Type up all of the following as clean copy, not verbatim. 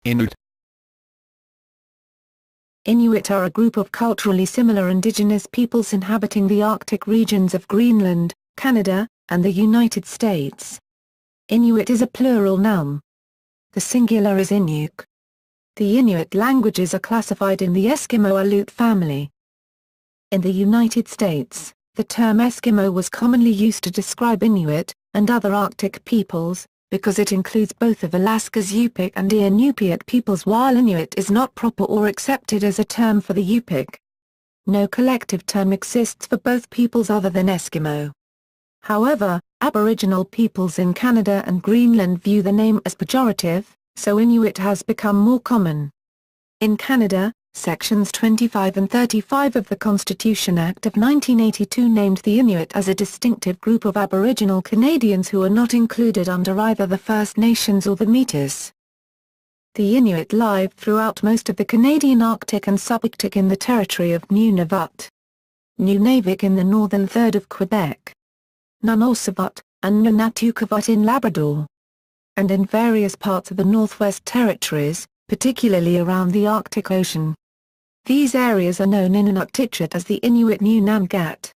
Inuit. Inuit are a group of culturally similar indigenous peoples inhabiting the Arctic regions of Greenland, Canada, and the United States. Inuit is a plural noun. The singular is Inuk. The Inuit languages are classified in the Eskimo-Aleut family. In the United States, the term Eskimo was commonly used to describe Inuit, and other Arctic peoples, because it includes both of Alaska's Yupik and Inupiat peoples, while Inuit is not proper or accepted as a term for the Yupik. No collective term exists for both peoples other than Eskimo. However, aboriginal peoples in Canada and Greenland view the name as pejorative, so Inuit has become more common. In Canada, Sections 25 and 35 of the Constitution Act of 1982 named the Inuit as a distinctive group of Aboriginal Canadians who are not included under either the First Nations or the Métis. The Inuit live throughout most of the Canadian Arctic and subarctic in the territory of Nunavut, Nunavik in the northern third of Quebec, Nunavut, and Nunatukevat in Labrador, and in various parts of the Northwest Territories, particularly around the Arctic Ocean. These areas are known in Inuktitut as the Inuit Nunangat.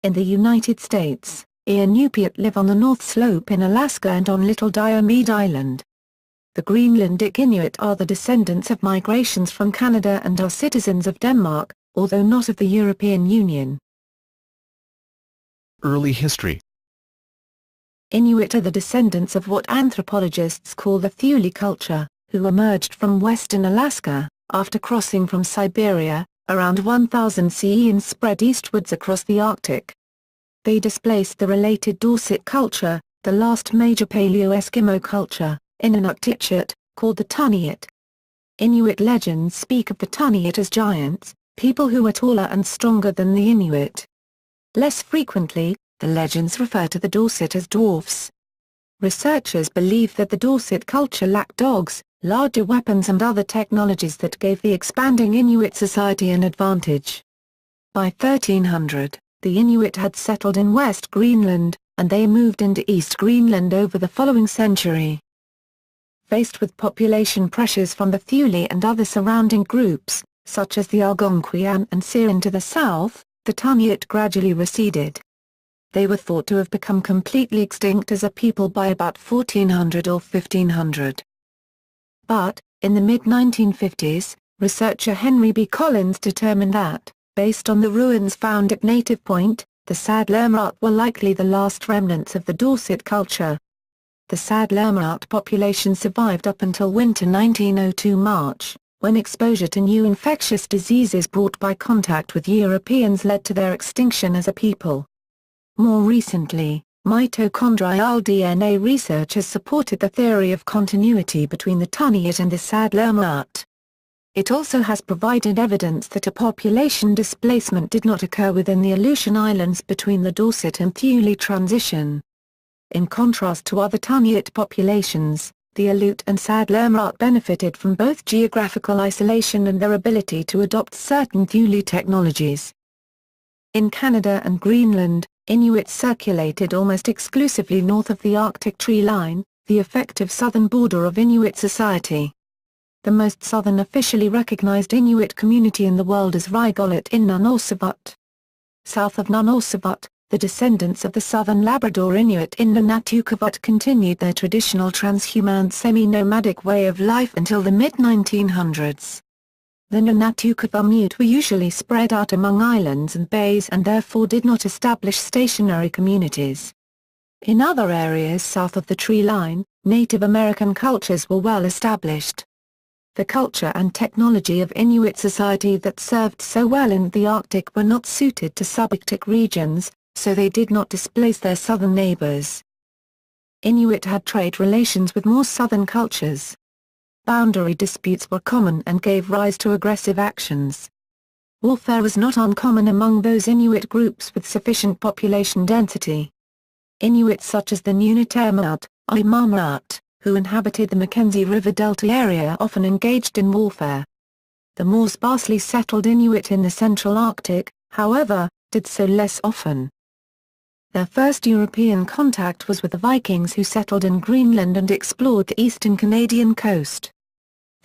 In the United States, Inupiat live on the North Slope in Alaska and on Little Diomede Island. The Greenlandic Inuit are the descendants of migrations from Canada and are citizens of Denmark, although not of the European Union. Early history. Inuit are the descendants of what anthropologists call the Thule culture, who emerged from western Alaska, after crossing from Siberia, around 1000 CE and spread eastwards across the Arctic. They displaced the related Dorset culture, the last major Paleo-Eskimo culture, in Inuktitut, called the Tuniat. Inuit legends speak of the Tuniat as giants, people who are taller and stronger than the Inuit. Less frequently, the legends refer to the Dorset as dwarfs. Researchers believe that the Dorset culture lacked dogs, larger weapons and other technologies that gave the expanding Inuit society an advantage. By 1300, the Inuit had settled in West Greenland, and they moved into East Greenland over the following century. Faced with population pressures from the Thule and other surrounding groups, such as the Algonquian and Siouan to the south, the Tuniat gradually receded. They were thought to have become completely extinct as a people by about 1400 or 1500. But, in the mid-1950s, researcher Henry B. Collins determined that, based on the ruins found at Native Point, the Sadlermiut were likely the last remnants of the Dorset culture. The Sadlermiut population survived up until winter 1902 March, when exposure to new infectious diseases brought by contact with Europeans led to their extinction as a people. More recently, mitochondrial DNA research has supported the theory of continuity between the Tuniat and the Sadlermiut. It also has provided evidence that a population displacement did not occur within the Aleutian Islands between the Dorset and Thule transition. In contrast to other Tuniat populations, the Aleut and Sadlermiut benefited from both geographical isolation and their ability to adopt certain Thule technologies. In Canada and Greenland, Inuit circulated almost exclusively north of the Arctic tree line, the effective southern border of Inuit society. The most southern officially recognized Inuit community in the world is Rygolit in Nunavut. South of Nunavut, the descendants of the southern Labrador Inuit in Nunatukevat continued their traditional transhumant semi-nomadic way of life until the mid-1900s. The Nunatukevat were usually spread out among islands and bays and therefore did not establish stationary communities. In other areas south of the tree line, Native American cultures were well established. The culture and technology of Inuit society that served so well in the Arctic were not suited to subarctic regions, so they did not displace their southern neighbors. Inuit had trade relations with more southern cultures. Boundary disputes were common and gave rise to aggressive actions. Warfare was not uncommon among those Inuit groups with sufficient population density. Inuits such as the Nunatukevat, Inupiat, who inhabited the Mackenzie River Delta area often engaged in warfare. The more sparsely settled Inuit in the central Arctic, however, did so less often. Their first European contact was with the Vikings who settled in Greenland and explored the eastern Canadian coast.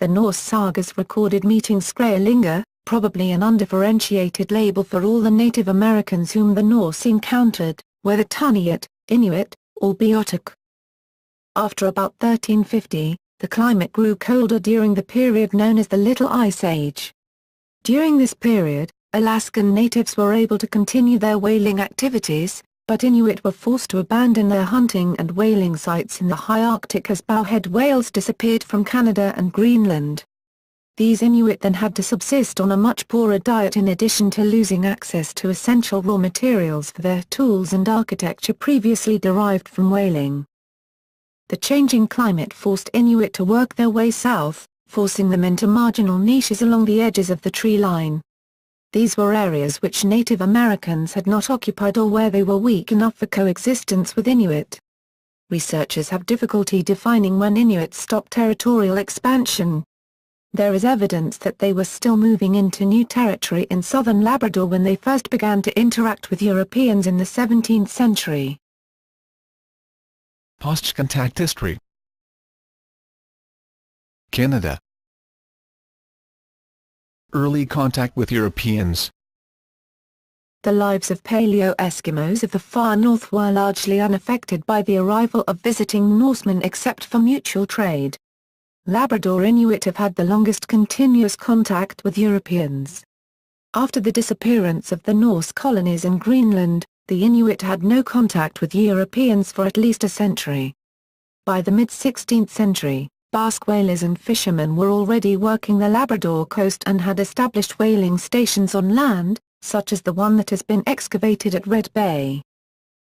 the Norse sagas recorded meeting Skraelinga, probably an undifferentiated label for all the Native Americans whom the Norse encountered, whether Inuit, Inuit, or Beothuk. After about 1350, the climate grew colder during the period known as the Little Ice Age. During this period, Alaskan natives were able to continue their whaling activities, but Inuit were forced to abandon their hunting and whaling sites in the high Arctic as bowhead whales disappeared from Canada and Greenland. These Inuit then had to subsist on a much poorer diet in addition to losing access to essential raw materials for their tools and architecture previously derived from whaling. The changing climate forced Inuit to work their way south, forcing them into marginal niches along the edges of the tree line. These were areas which Native Americans had not occupied or where they were weak enough for coexistence with Inuit. Researchers have difficulty defining when Inuits stopped territorial expansion. There is evidence that they were still moving into new territory in southern Labrador when they first began to interact with Europeans in the 17th century. Post-contact history. Canada. Early contact with Europeans. The lives of Paleo-Eskimos of the far north were largely unaffected by the arrival of visiting Norsemen except for mutual trade. Labrador Inuit have had the longest continuous contact with Europeans. After the disappearance of the Norse colonies in Greenland, the Inuit had no contact with Europeans for at least a century. By the mid-16th century, Basque whalers and fishermen were already working the Labrador coast and had established whaling stations on land, such as the one that has been excavated at Red Bay.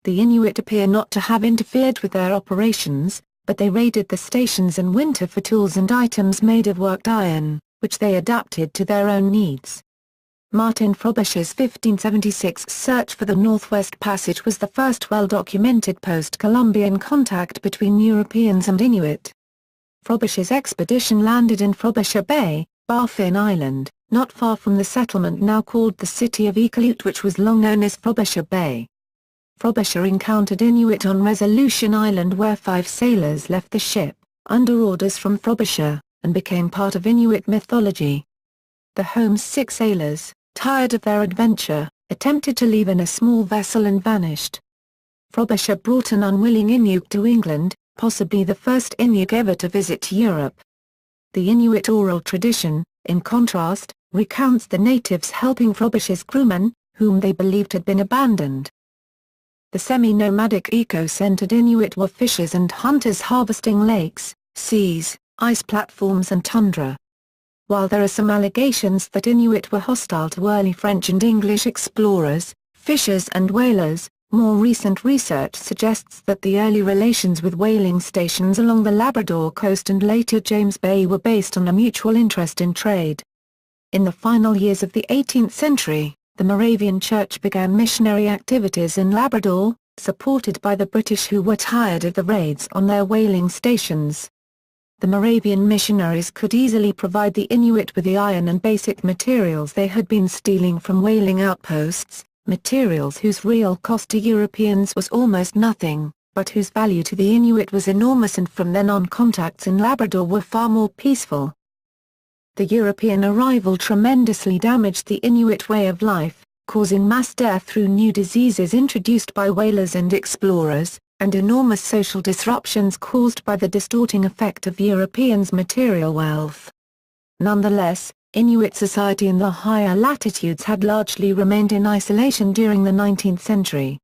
The Inuit appear not to have interfered with their operations, but they raided the stations in winter for tools and items made of worked iron, which they adapted to their own needs. Martin Frobisher's 1576 search for the Northwest Passage was the first well-documented post-Columbian contact between Europeans and Inuit. Frobisher's expedition landed in Frobisher Bay, Baffin Island, not far from the settlement now called the city of Iqaluit, which was long known as Frobisher Bay. Frobisher encountered Inuit on Resolution Island where 5 sailors left the ship, under orders from Frobisher, and became part of Inuit mythology. The homesick sailors, tired of their adventure, attempted to leave in a small vessel and vanished. Frobisher brought an unwilling Inuit to England, possibly the first Inuit ever to visit Europe. The Inuit oral tradition, in contrast, recounts the natives helping Frobisher's crewmen, whom they believed had been abandoned. The semi-nomadic eco-centered Inuit were fishers and hunters harvesting lakes, seas, ice platforms and tundra. While there are some allegations that Inuit were hostile to early French and English explorers, fishers and whalers, more recent research suggests that the early relations with whaling stations along the Labrador coast and later James Bay were based on a mutual interest in trade. In the final years of the 18th century, the Moravian Church began missionary activities in Labrador, supported by the British who were tired of the raids on their whaling stations. The Moravian missionaries could easily provide the Inuit with the iron and basic materials they had been stealing from whaling outposts, materials whose real cost to Europeans was almost nothing, but whose value to the Inuit was enormous, and from then on contacts in Labrador were far more peaceful. The European arrival tremendously damaged the Inuit way of life, causing mass death through new diseases introduced by whalers and explorers, and enormous social disruptions caused by the distorting effect of Europeans' material wealth. Nonetheless, Inuit society in the higher latitudes had largely remained in isolation during the 19th century.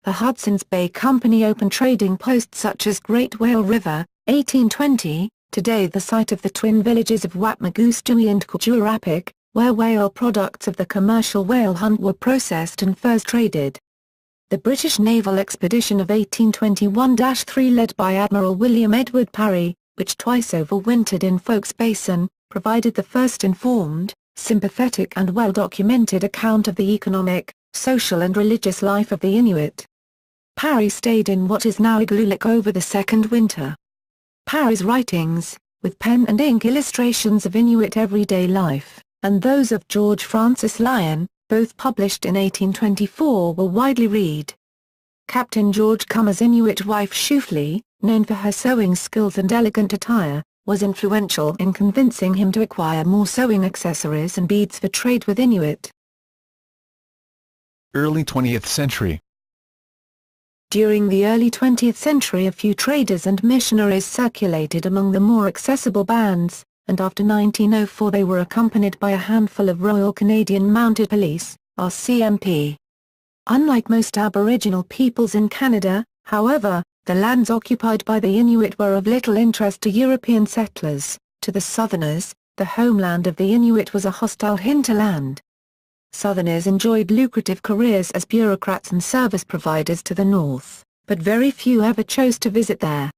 The Hudson's Bay Company opened trading posts such as Great Whale River, 1820, today the site of the twin villages of Watmagoostui and Kujurapik, where whale products of the commercial whale hunt were processed and furs traded. The British naval expedition of 1821-3 led by Admiral William Edward Parry, which twice overwintered in Foulkes Basin, provided the first informed, sympathetic and well-documented account of the economic, social and religious life of the Inuit. Parry stayed in what is now Igloolik over the second winter. Parry's writings, with pen and ink illustrations of Inuit everyday life, and those of George Francis Lyon, both published in 1824, were widely read. Captain George Cummer's Inuit wife Shufli, known for her sewing skills and elegant attire, was influential in convincing him to acquire more sewing accessories and beads for trade with Inuit. Early 20th century. During the early 20th century a few traders and missionaries circulated among the more accessible bands, and after 1904 they were accompanied by a handful of Royal Canadian Mounted Police, RCMP. Unlike most Aboriginal peoples in Canada, however, the lands occupied by the Inuit were of little interest to European settlers. To the Southerners, the homeland of the Inuit was a hostile hinterland. Southerners enjoyed lucrative careers as bureaucrats and service providers to the north, but very few ever chose to visit there.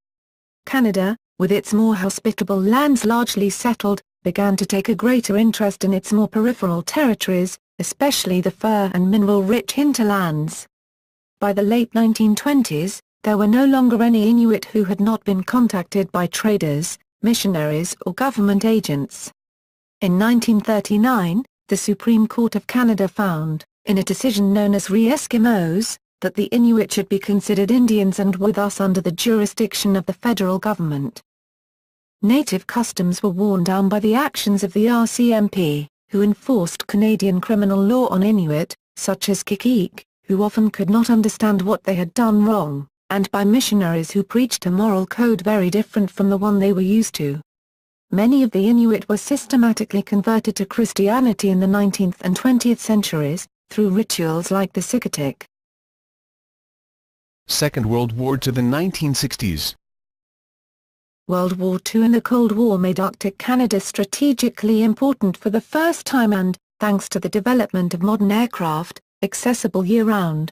Canada, with its more hospitable lands largely settled, began to take a greater interest in its more peripheral territories, especially the fur and mineral-rich hinterlands. By the late 1920s, there were no longer any Inuit who had not been contacted by traders, missionaries or government agents. In 1939, the Supreme Court of Canada found, in a decision known as Re Eskimos, that the Inuit should be considered Indians and were thus under the jurisdiction of the federal government. Native customs were worn down by the actions of the RCMP, who enforced Canadian criminal law on Inuit, such as kikik, who often could not understand what they had done wrong, and by missionaries who preached a moral code very different from the one they were used to. Many of the Inuit were systematically converted to Christianity in the 19th and 20th centuries, through rituals like the Sigatik. Second World War to the 1960s. World War II and the Cold War made Arctic Canada strategically important for the first time and, thanks to the development of modern aircraft, accessible year-round.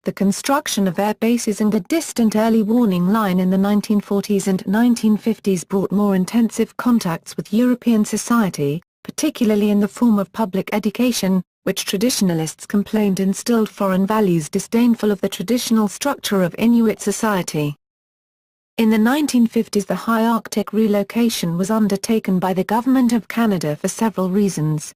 The construction of air bases and the distant early warning line in the 1940s and 1950s brought more intensive contacts with European society, particularly in the form of public education, which traditionalists complained instilled foreign values disdainful of the traditional structure of Inuit society. In the 1950s the High Arctic relocation was undertaken by the Government of Canada for several reasons.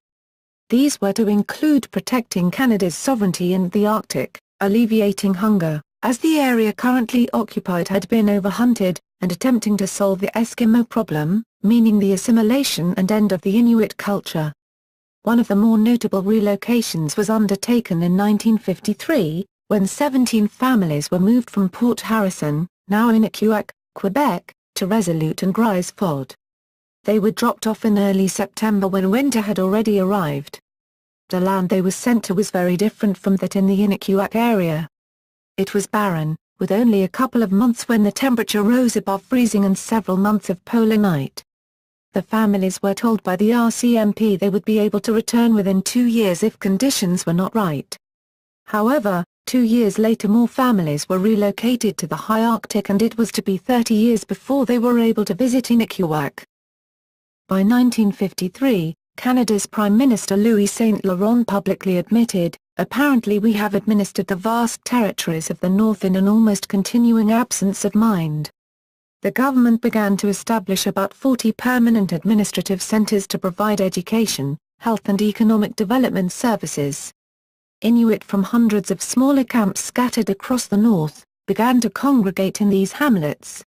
These were to include protecting Canada's sovereignty in the Arctic, alleviating hunger, as the area currently occupied had been overhunted, and attempting to solve the Eskimo problem, meaning the assimilation and end of the Inuit culture. One of the more notable relocations was undertaken in 1953, when 17 families were moved from Port Harrison, now Inuit, Quebec, to Resolute and Grise-Fod. They were dropped off in early September when winter had already arrived. The land they were sent to was very different from that in the Inuit area. It was barren, with only a couple of months when the temperature rose above freezing and several months of polar night. The families were told by the RCMP they would be able to return within 2 years if conditions were not right. However, 2 years later more families were relocated to the High Arctic and it was to be 30 years before they were able to visit Inuit. By 1953, Canada's Prime Minister Louis Saint Laurent publicly admitted, "Apparently we have administered the vast territories of the North in an almost continuing absence of mind." The government began to establish about 40 permanent administrative centres to provide education, health and economic development services. Inuit from hundreds of smaller camps scattered across the North, began to congregate in these hamlets.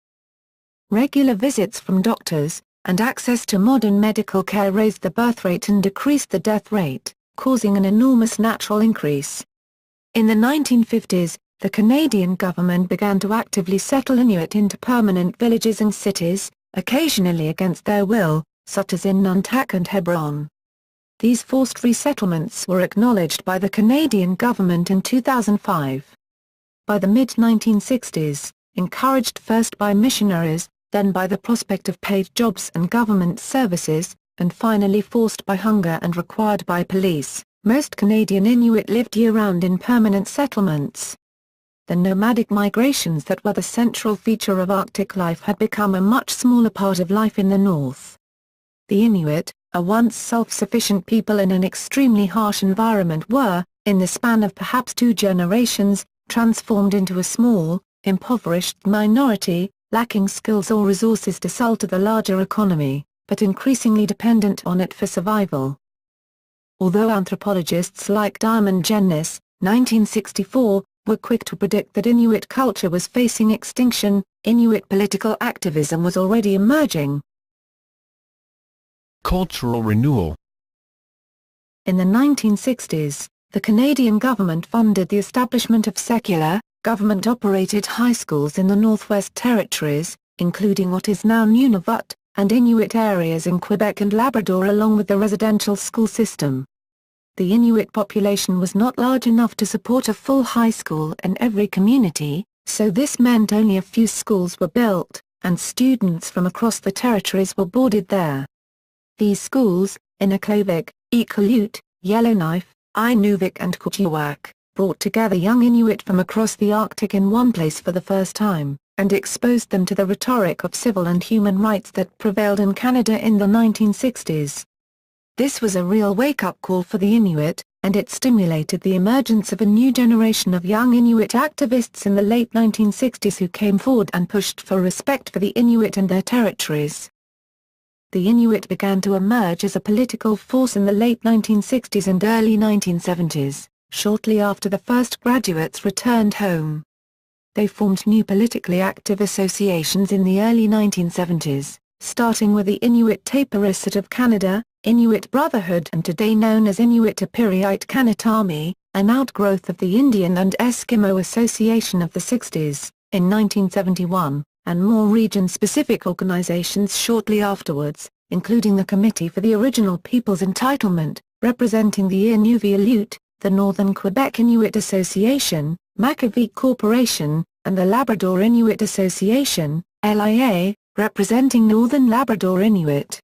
Regular visits from doctors, and access to modern medical care raised the birth rate and decreased the death rate, causing an enormous natural increase. In the 1950s, the Canadian government began to actively settle Inuit into permanent villages and cities, occasionally against their will, such as in Nantucket and Hebron. These forced resettlements were acknowledged by the Canadian government in 2005. By the mid-1960s, encouraged first by missionaries, then by the prospect of paid jobs and government services, and finally forced by hunger and required by police, most Canadian Inuit lived year-round in permanent settlements. The nomadic migrations that were the central feature of Arctic life had become a much smaller part of life in the North. The Inuit, a once self-sufficient people in an extremely harsh environment were, in the span of perhaps 2 generations, transformed into a small, impoverished minority, lacking skills or resources to sell to the larger economy, but increasingly dependent on it for survival. Although anthropologists like Diamond Gennis, 1964, were quick to predict that Inuit culture was facing extinction, Inuit political activism was already emerging. Cultural renewal. In the 1960s, the Canadian government funded the establishment of secular, government-operated high schools in the Northwest Territories, including what is now Nunavut, and Inuit areas in Quebec and Labrador along with the residential school system. The Inuit population was not large enough to support a full high school in every community, so this meant only a few schools were built, and students from across the territories were boarded there. These schools, Inukjuak, Iqaluit, Yellowknife, Inuvik and Kuchewak, brought together young Inuit from across the Arctic in one place for the first time, and exposed them to the rhetoric of civil and human rights that prevailed in Canada in the 1960s. This was a real wake-up call for the Inuit, and it stimulated the emergence of a new generation of young Inuit activists in the late 1960s who came forward and pushed for respect for the Inuit and their territories. The Inuit began to emerge as a political force in the late 1960s and early 1970s, shortly after the first graduates returned home. They formed new politically active associations in the early 1970s, starting with the Inuit Taperisit of Canada, Inuit Brotherhood and today known as Inuit Apiriite Kanatami, an outgrowth of the Indian and Eskimo Association of the 60s, in 1971, and more region-specific organizations shortly afterwards, including the Committee for the Original Peoples Entitlement, representing the Inuvialuit, the Northern Quebec Inuit Association, Makivik Corporation, and the Labrador Inuit Association, LIA, representing Northern Labrador Inuit.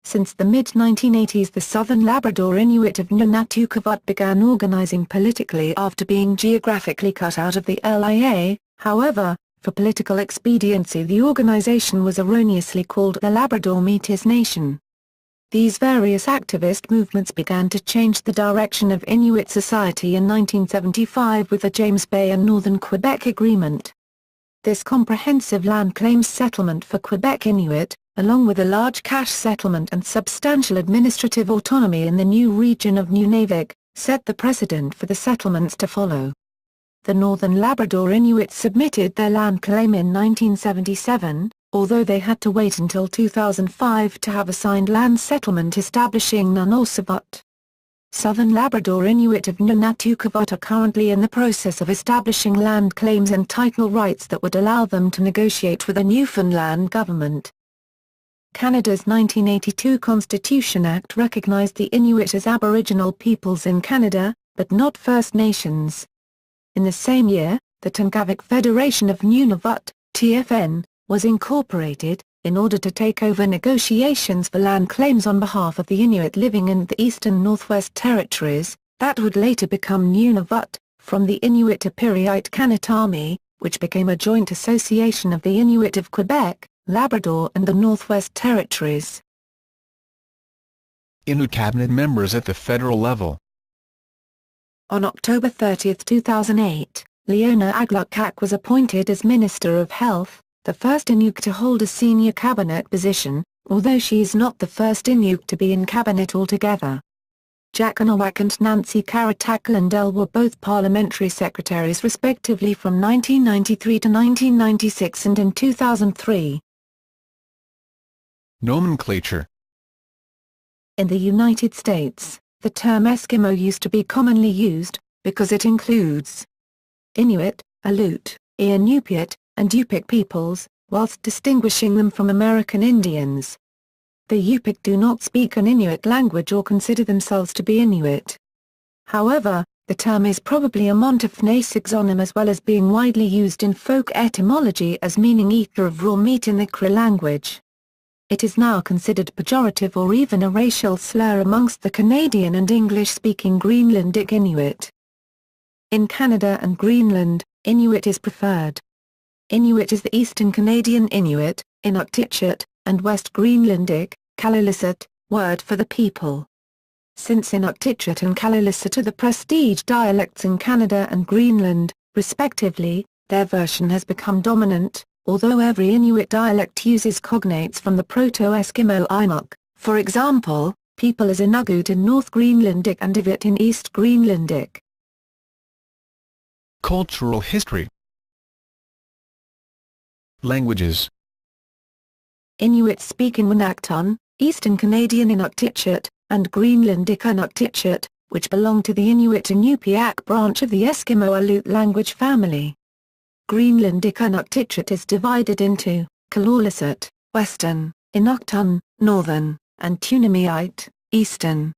Since the mid-1980s the Southern Labrador Inuit of Nunatukevat began organizing politically after being geographically cut out of the LIA, however, for political expediency the organization was erroneously called the Labrador Métis Nation. These various activist movements began to change the direction of Inuit society in 1975 with the James Bay and Northern Quebec Agreement. This comprehensive land claims settlement for Quebec Inuit, along with a large cash settlement and substantial administrative autonomy in the new region of Nunavik, set the precedent for the settlements to follow. The Northern Labrador Inuit submitted their land claim in 1977, although they had to wait until 2005 to have a signed land settlement establishing Nunavut. Southern Labrador Inuit of Nunatukevat are currently in the process of establishing land claims and title rights that would allow them to negotiate with a Newfoundland government. Canada's 1982 Constitution Act recognized the Inuit as Aboriginal peoples in Canada, but not First Nations. In the same year, the Tungavik Federation of Nunavut, TFN, was incorporated, in order to take over negotiations for land claims on behalf of the Inuit living in the East and Northwest Territories, that would later become Nunavut, from the Inuit Apiriite Kanatami, which became a joint association of the Inuit of Quebec, Labrador and the Northwest Territories. Inuit cabinet members at the federal level. On October 30, 2008, Leona Aglukkaq was appointed as Minister of Health, the first Inuk to hold a senior cabinet position, although she is not the first Inuk to be in cabinet altogether. Jack Anawak and Nancy Karataklandel were both parliamentary secretaries respectively from 1993 to 1996 and in 2003. Nomenclature. In the United States, the term Eskimo used to be commonly used, because it includes Inuit, Aleut, Inupiat, and Yupik peoples, whilst distinguishing them from American Indians. The Yupik do not speak an Inuit language or consider themselves to be Inuit. However, the term is probably a Montagnais exonym as well as being widely used in folk etymology as meaning eater of raw meat in the Cree language. It is now considered pejorative or even a racial slur amongst the Canadian and English-speaking Greenlandic Inuit. In Canada and Greenland, Inuit is preferred. Inuit is the Eastern Canadian Inuit, Inuktitut, and West Greenlandic, Kalaallisut, word for the people. Since Inuktitut and Kalaallisut are the prestige dialects in Canada and Greenland, respectively, their version has become dominant, although every Inuit dialect uses cognates from the Proto-Eskimo Inuk, for example, people as Inugut in North Greenlandic and Ivit in East Greenlandic. Cultural history. Languages. Inuits speak in Wenakton, Eastern Canadian Inuktitut, and Greenlandic Inuktitut, which belong to the Inuit Inupiaq branch of the Eskimo Aleut language family. Greenlandic Inuktitut is divided into Kalaallisut, Western, Inuktun, Northern, and Tunamiite, Eastern.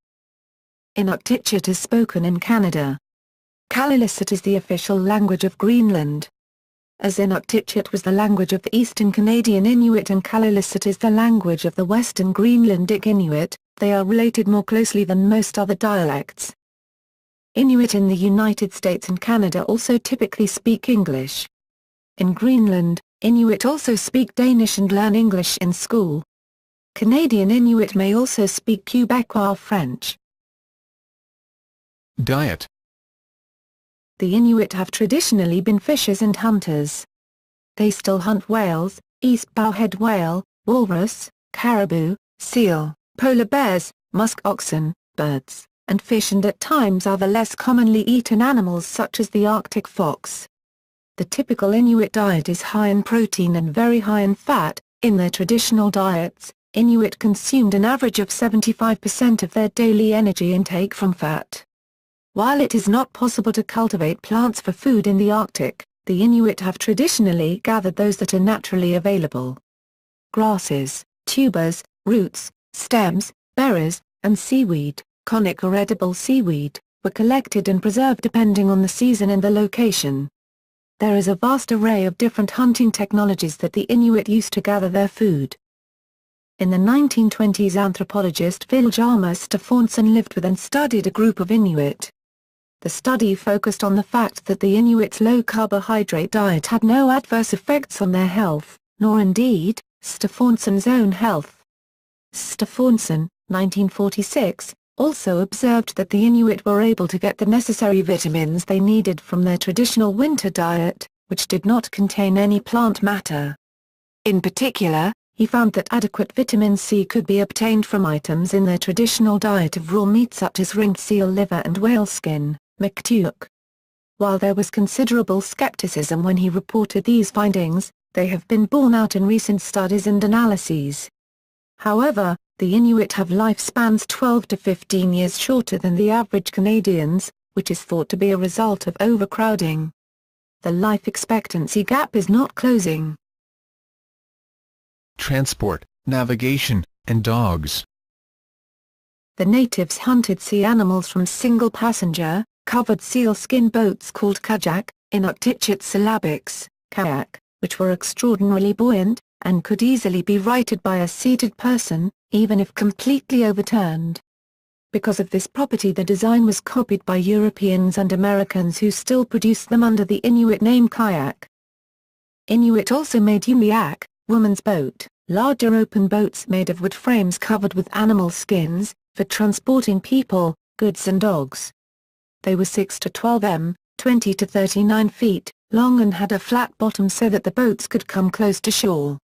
Inuktitut is spoken in Canada. Kalaallisut is the official language of Greenland. As Inuktitut was the language of the Eastern Canadian Inuit and Kalaallisut is the language of the Western Greenlandic Inuit, they are related more closely than most other dialects. Inuit in the United States and Canada also typically speak English. In Greenland, Inuit also speak Danish and learn English in school. Canadian Inuit may also speak Quebecois French. Diet. The Inuit have traditionally been fishers and hunters. They still hunt whales, east bowhead whale, walrus, caribou, seal, polar bears, musk oxen, birds, and fish, and at times other less commonly eaten animals such as the Arctic fox. The typical Inuit diet is high in protein and very high in fat. In their traditional diets, Inuit consumed an average of 75% of their daily energy intake from fat. While it is not possible to cultivate plants for food in the Arctic, the Inuit have traditionally gathered those that are naturally available. Grasses, tubers, roots, stems, berries, and seaweed, conic or edible seaweed, were collected and preserved depending on the season and the location. There is a vast array of different hunting technologies that the Inuit use to gather their food. In the 1920s, anthropologist Vilhjalmur Stefansson lived with and studied a group of Inuit. The study focused on the fact that the Inuits' low-carbohydrate diet had no adverse effects on their health, nor indeed, Stefansson's own health. Stefansson, 1946, also observed that the Inuit were able to get the necessary vitamins they needed from their traditional winter diet, which did not contain any plant matter. In particular, he found that adequate vitamin C could be obtained from items in their traditional diet of raw meat such as ringed seal liver and whale skin, Miktuuk. While there was considerable skepticism when he reported these findings, they have been borne out in recent studies and analyses. However, the Inuit have lifespans 12 to 15 years shorter than the average Canadians, which is thought to be a result of overcrowding. The life expectancy gap is not closing. Transport, navigation, and dogs. The natives hunted sea animals from single-passenger, covered sealskin boats called kajak, Inuktitut syllabics, kayak, which were extraordinarily buoyant, and could easily be righted by a seated person, even if completely overturned. Because of this property, the design was copied by Europeans and Americans who still produce them under the Inuit name kayak. Inuit also made umiak, woman's boat, larger open boats made of wood frames covered with animal skins, for transporting people, goods and dogs. They were 6 to 12 m, 20 to 39 feet, long and had a flat bottom so that the boats could come close to shore.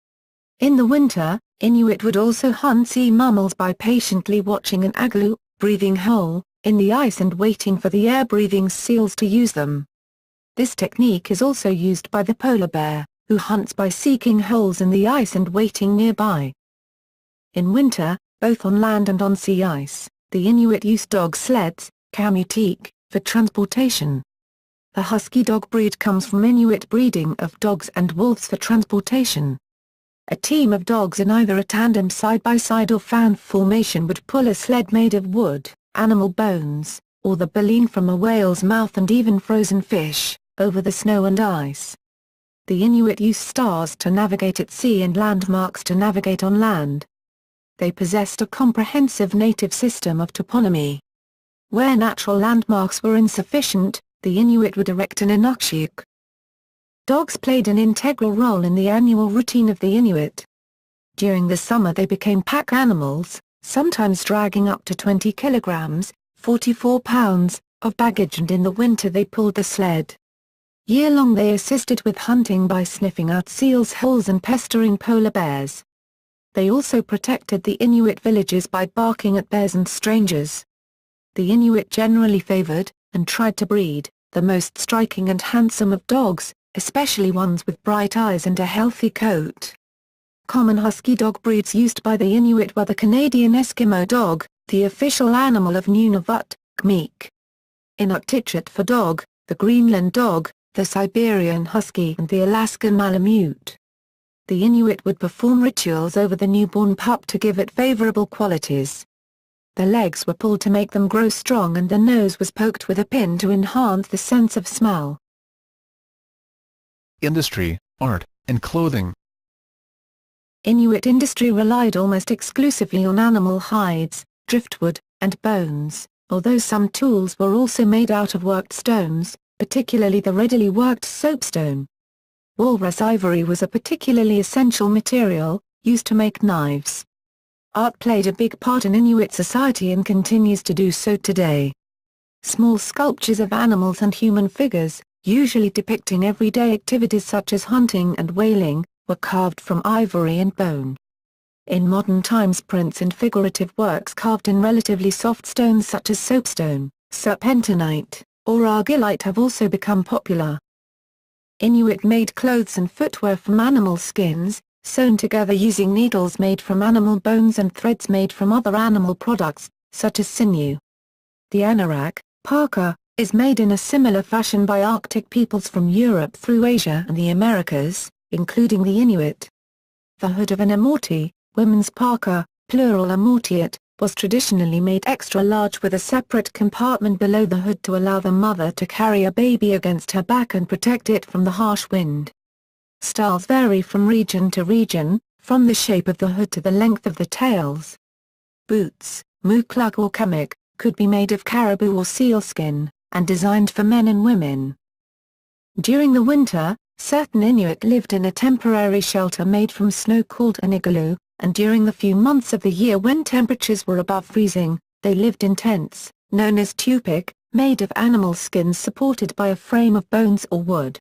In the winter, Inuit would also hunt sea mammals by patiently watching an igloo, breathing hole, in the ice and waiting for the air-breathing seals to use them. This technique is also used by the polar bear, who hunts by seeking holes in the ice and waiting nearby. In winter, both on land and on sea ice, the Inuit use dog sleds, kamutik, for transportation. The husky dog breed comes from Inuit breeding of dogs and wolves for transportation. A team of dogs in either a tandem side-by-side or fan formation would pull a sled made of wood, animal bones, or the baleen from a whale's mouth and even frozen fish, over the snow and ice. The Inuit use stars to navigate at sea and landmarks to navigate on land. They possessed a comprehensive native system of toponymy. Where natural landmarks were insufficient, the Inuit would erect an inukshuk. Dogs played an integral role in the annual routine of the Inuit. During the summer they became pack animals, sometimes dragging up to 20 kilograms, 44 pounds, of baggage, and in the winter they pulled the sled. Year-long they assisted with hunting by sniffing out seals' holes and pestering polar bears. They also protected the Inuit villages by barking at bears and strangers. The Inuit generally favored, and tried to breed, the most striking and handsome of dogs, especially ones with bright eyes and a healthy coat. Common husky dog breeds used by the Inuit were the Canadian Eskimo dog, the official animal of Nunavut, Gmeek. Inuktitut for dog, the Greenland dog, the Siberian husky and the Alaskan Malamute. The Inuit would perform rituals over the newborn pup to give it favorable qualities. The legs were pulled to make them grow strong and the nose was poked with a pin to enhance the sense of smell. Industry, art, and clothing. Inuit industry relied almost exclusively on animal hides, driftwood, and bones, although some tools were also made out of worked stones, particularly the readily worked soapstone. Walrus ivory was a particularly essential material, used to make knives. Art played a big part in Inuit society and continues to do so today. Small sculptures of animals and human figures, usually depicting everyday activities such as hunting and whaling, were carved from ivory and bone. In modern times prints and figurative works carved in relatively soft stones such as soapstone, serpentinite, or argillite have also become popular. Inuit made clothes and footwear from animal skins, sewn together using needles made from animal bones and threads made from other animal products, such as sinew. The anorak, parka, is made in a similar fashion by Arctic peoples from Europe through Asia and the Americas, including the Inuit. The hood of an amorti, women's parka, plural amortiat, was traditionally made extra large with a separate compartment below the hood to allow the mother to carry a baby against her back and protect it from the harsh wind. Styles vary from region to region, from the shape of the hood to the length of the tails. Boots, mukluk or kamik, could be made of caribou or sealskin, and designed for men and women. During the winter, certain Inuit lived in a temporary shelter made from snow called an igloo, and during the few months of the year when temperatures were above freezing, they lived in tents, known as tupik, made of animal skins supported by a frame of bones or wood.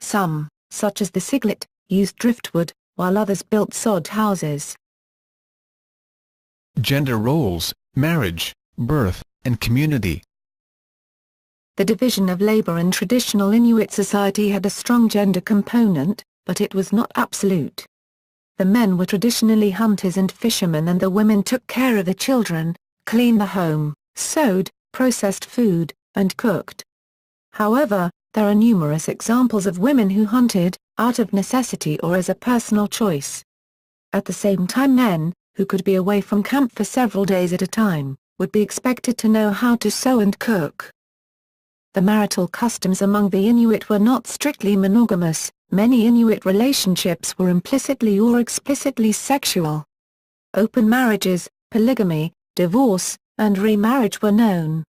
Some, such as the Siglit, used driftwood, while others built sod houses. Gender roles, marriage, birth, and community. The division of labor in traditional Inuit society had a strong gender component, but it was not absolute. The men were traditionally hunters and fishermen and the women took care of the children, cleaned the home, sewed, processed food, and cooked. However, there are numerous examples of women who hunted, out of necessity or as a personal choice. At the same time men, who could be away from camp for several days at a time, would be expected to know how to sew and cook. The marital customs among the Inuit were not strictly monogamous, many Inuit relationships were implicitly or explicitly sexual. Open marriages, polygamy, divorce, and remarriage were known.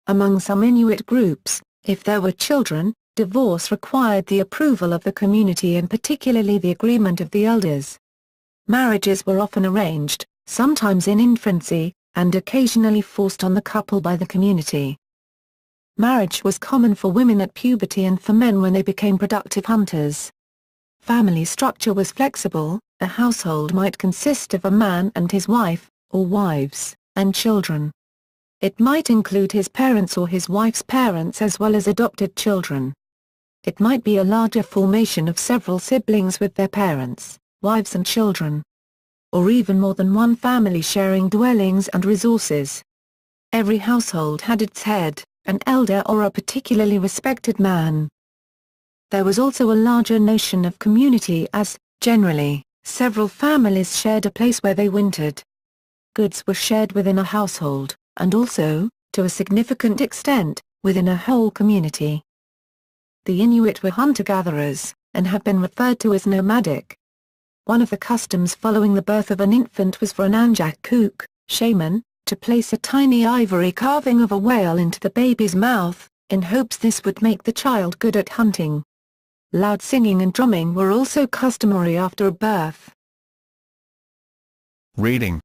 Among some Inuit groups, if there were children, divorce required the approval of the community and particularly the agreement of the elders. Marriages were often arranged, sometimes in infancy, and occasionally forced on the couple by the community. Marriage was common for women at puberty and for men when they became productive hunters. Family structure was flexible, a household might consist of a man and his wife, or wives, and children. It might include his parents or his wife's parents as well as adopted children. It might be a larger formation of several siblings with their parents, wives and children. Or even more than one family sharing dwellings and resources. Every household had its head, an elder or a particularly respected man. There was also a larger notion of community as, generally, several families shared a place where they wintered. Goods were shared within a household, and also, to a significant extent, within a whole community. The Inuit were hunter-gatherers, and have been referred to as nomadic. One of the customs following the birth of an infant was for an Anjak Kook, shaman, to place a tiny ivory carving of a whale into the baby's mouth, in hopes this would make the child good at hunting. Loud singing and drumming were also customary after a birth. Raiding.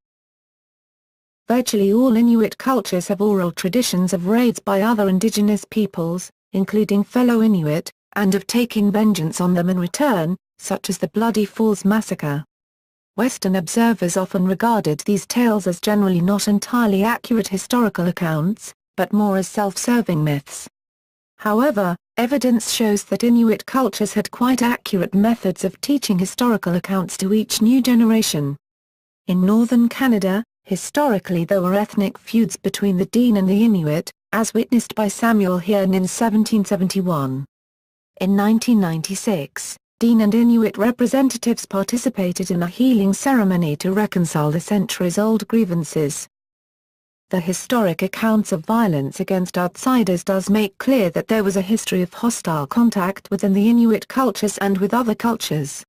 Virtually all Inuit cultures have oral traditions of raids by other indigenous peoples, including fellow Inuit, and of taking vengeance on them in return, such as the Bloody Falls Massacre. Western observers often regarded these tales as generally not entirely accurate historical accounts, but more as self-serving myths. However, evidence shows that Inuit cultures had quite accurate methods of teaching historical accounts to each new generation. In northern Canada, historically there were ethnic feuds between the Dene and the Inuit, as witnessed by Samuel Hearne in 1771. In 1996, Dene and Inuit representatives participated in a healing ceremony to reconcile the centuries-old grievances. The historic accounts of violence against outsiders does make clear that there was a history of hostile contact within the Inuit cultures and with other cultures.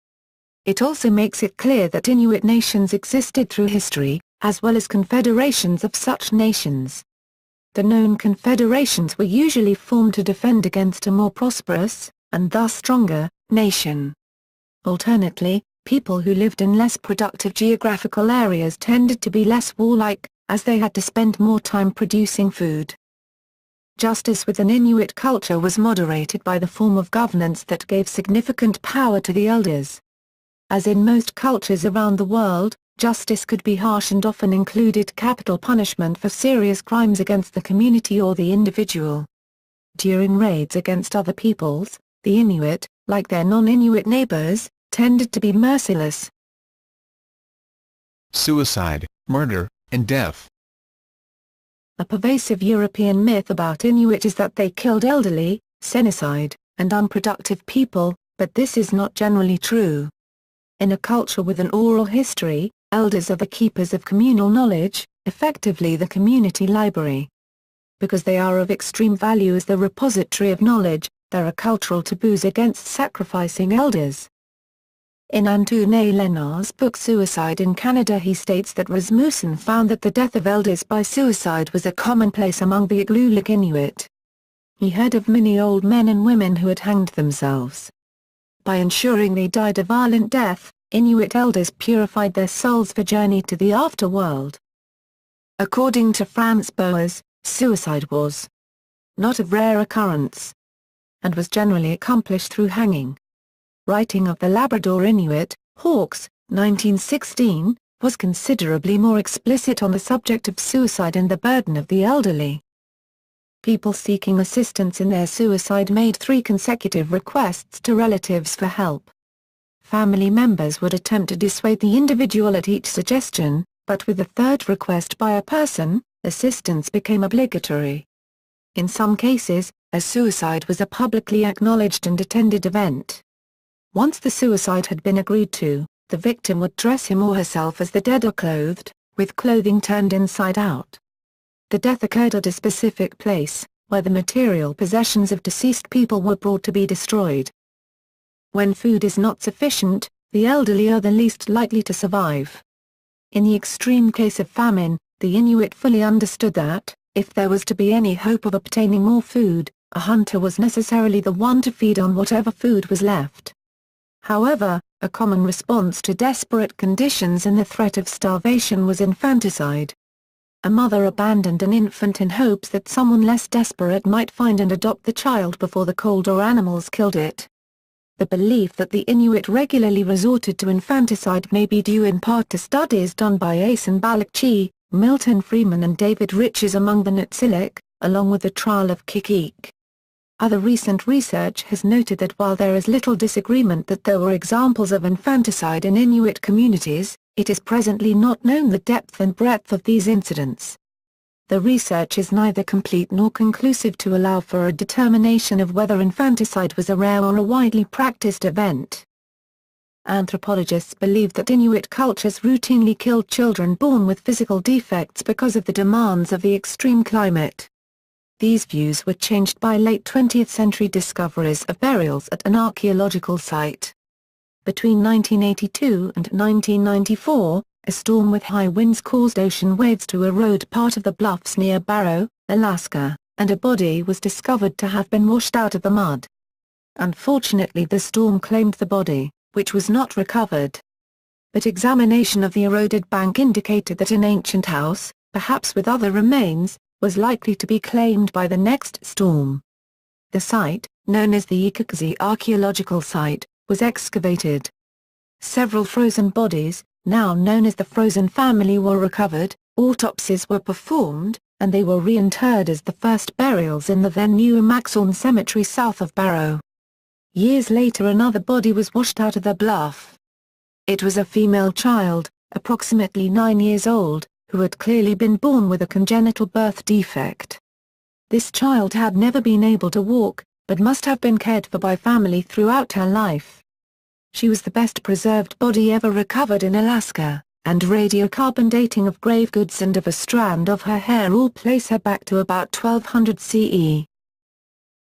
It also makes it clear that Inuit nations existed through history, as well as confederations of such nations. The known confederations were usually formed to defend against a more prosperous, and thus stronger, nation. Alternately, people who lived in less productive geographical areas tended to be less warlike, as they had to spend more time producing food. Justice within Inuit culture was moderated by the form of governance that gave significant power to the elders. As in most cultures around the world, justice could be harsh and often included capital punishment for serious crimes against the community or the individual. During raids against other peoples, the Inuit, like their non-Inuit neighbors, tended to be merciless. Suicide, murder, and death. A pervasive European myth about Inuit is that they killed elderly, senecide, and unproductive people, but this is not generally true. In a culture with an oral history, elders are the keepers of communal knowledge, effectively the community library. Because they are of extreme value as the repository of knowledge, there are cultural taboos against sacrificing elders. In Antoine Lénard's book Suicide in Canada he states that Rasmussen found that the death of elders by suicide was a commonplace among the Igloolik Inuit. He heard of many old men and women who had hanged themselves. By ensuring they died a violent death, Inuit elders purified their souls for journey to the afterworld. According to Franz Boas, suicide was not of rare occurrence, and was generally accomplished through hanging. Writing of the Labrador Inuit, Hawkes, 1916, was considerably more explicit on the subject of suicide and the burden of the elderly. People seeking assistance in their suicide made 3 consecutive requests to relatives for help. Family members would attempt to dissuade the individual at each suggestion, but with the 3rd request by a person, assistance became obligatory. In some cases, a suicide was a publicly acknowledged and attended event. Once the suicide had been agreed to, the victim would dress him or herself as the dead are clothed, with clothing turned inside out. The death occurred at a specific place, where the material possessions of deceased people were brought to be destroyed. When food is not sufficient, the elderly are the least likely to survive. In the extreme case of famine, the Inuit fully understood that, if there was to be any hope of obtaining more food, a hunter was necessarily the one to feed on whatever food was left. However, a common response to desperate conditions and the threat of starvation was infanticide. A mother abandoned an infant in hopes that someone less desperate might find and adopt the child before the cold or animals killed it. The belief that the Inuit regularly resorted to infanticide may be due in part to studies done by Asen Balakchi, Milton Freeman and David Riches among the Nutsilik, along with the trial of Kikik. Other recent research has noted that while there is little disagreement that there were examples of infanticide in Inuit communities, it is presently not known the depth and breadth of these incidents. The research is neither complete nor conclusive to allow for a determination of whether infanticide was a rare or a widely practiced event. Anthropologists believe that Inuit cultures routinely killed children born with physical defects because of the demands of the extreme climate. These views were changed by late 20th century discoveries of burials at an archaeological site. Between 1982 and 1994, a storm with high winds caused ocean waves to erode part of the bluffs near Barrow, Alaska, and a body was discovered to have been washed out of the mud. Unfortunately, the storm claimed the body, which was not recovered. But examination of the eroded bank indicated that an ancient house, perhaps with other remains, was likely to be claimed by the next storm. The site, known as the Ikukazi Archaeological Site, was excavated. Several frozen bodies, now known as the Frozen family, were recovered, autopsies were performed, and they were reinterred as the first burials in the then new Maxorn Cemetery south of Barrow. Years later another body was washed out of the bluff. It was a female child, approximately 9 years old, who had clearly been born with a congenital birth defect. This child had never been able to walk, but must have been cared for by family throughout her life. She was the best preserved body ever recovered in Alaska, and radiocarbon dating of grave goods and of a strand of her hair all place her back to about 1200 CE.